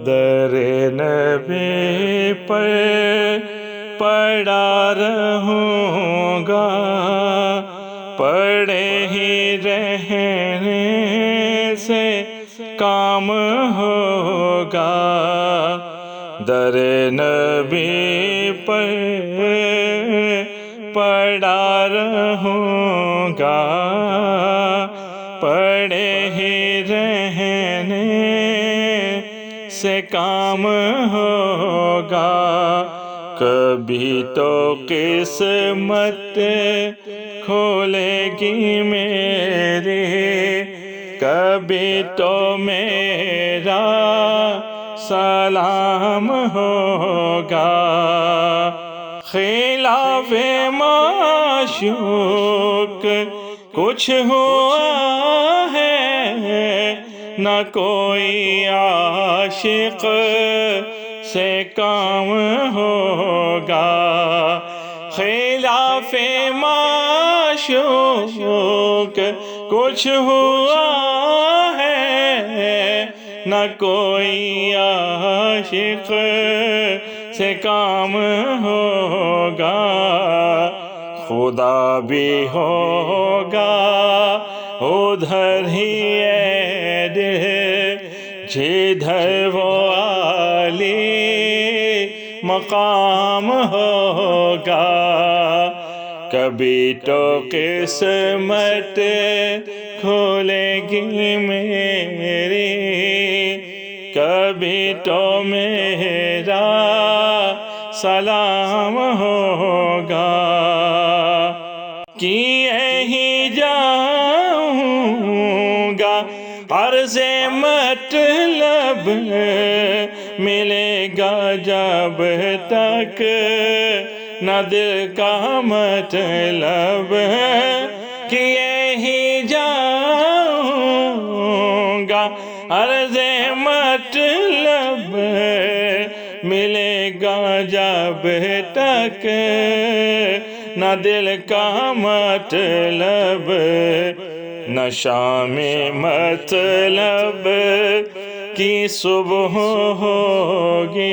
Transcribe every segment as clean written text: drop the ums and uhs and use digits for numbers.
در نبی پر پڑا رہوں گا، پڑے ہی رہنے سے کام ہوگا۔ در نبی پر پڑا رہوں گا، پڑے ہی رہنے سے کام ہوگا۔ کبھی تو قسمت کھولے گی میری، کبھی تو میرا سلام ہوگا۔ خلاف معشوق کچھ ہوا ہے، نہ کوئی عاشق سے کام ہوگا۔ خلاف معشوق کچھ ہوا ہے، نہ کوئی عاشق سے کام ہوگا۔ خدا بھی ہوگا ادھر ہی عید، جدھر وہ عالی مقام ہوگا۔ کبھی تو قسمت کھولے گی میری، کبھی تو میرا سلام ہوگا۔ کیے ہی جاؤں گا عرض مطلب، ملے گا جب تک نہ دل کا مطلب۔ کیے ہی جاؤں گا عرض مطلب، ملے گا جب تک نہ دل کا مطلب۔ نہ شام مطلب کی صبح ہوگی،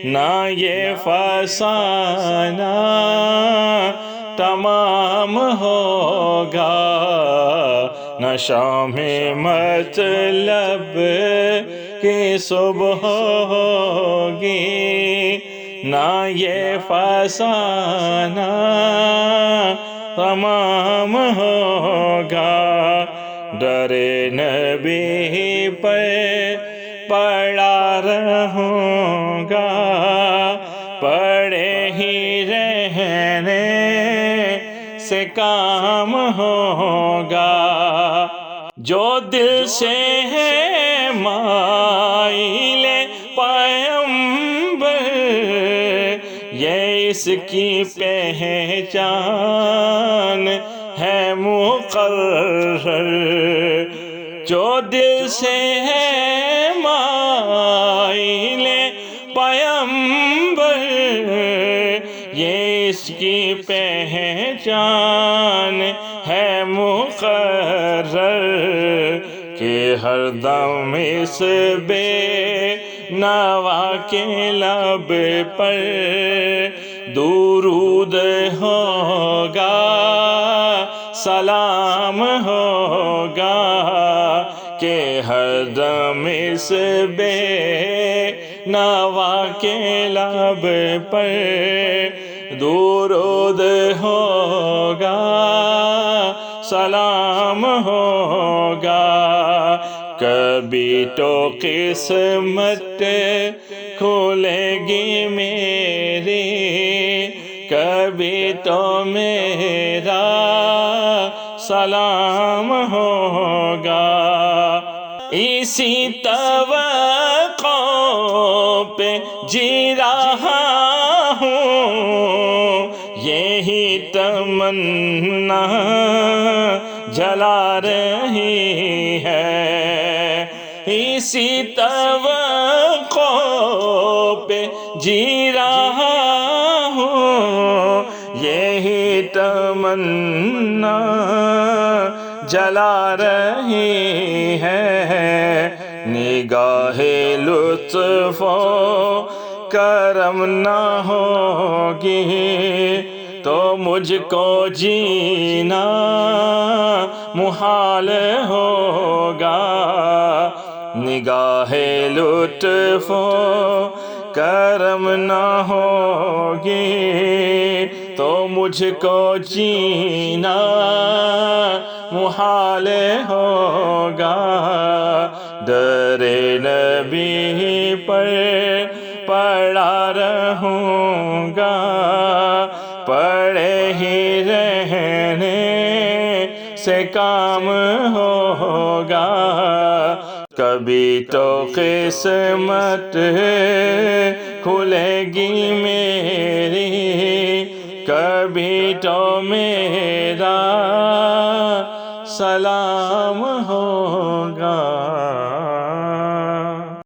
نہ یہ فسانہ تمام ہوگا۔ نہ شام مطلب کی صبح ہوگی، نہ یہ فسانہ تمام ہوگا۔ در نبی پر پڑا رہوں گا، پڑے ہی رہنے سے کام ہوگا۔ جو دل سے ہے مائل پیغمبر، یہ اس کی پہچان ہے مقرر۔ جو دل سے ہے مائل پیغمبر، یہ اس کی پہچان ہے مقرر، کہ ہر دم اس بے نوا کے لب پر درود ہوگا، سلام ہوگا۔ کہ ہر دم اس بے نوا کے لب پر درود ہوگا، سلام ہوگا۔ کبھی تو قسمت کھولے گی میری، کبھی تو میرا سلام ہوگا۔ اسی توقع پہ جی رہا ہوں، یہی تمنا جلا رہی ہے۔ اسی توقع پہ جی رہا ہوں، یہی تمنا جلا رہی ہے، نگاہ لطف و کرم نہ ہوگی تو مجھ کو جینا محال ہوگا، نگاہ لطف و کرم نہ ہوگی تو مجھ کو جینا محال ہوگا، در نبی پر پڑا رہوں گا، پڑے ہی رہنے سے کام ہوگا، کبھی تو قسمت کھلے گی میری، کبھی تو میرا سلام ہو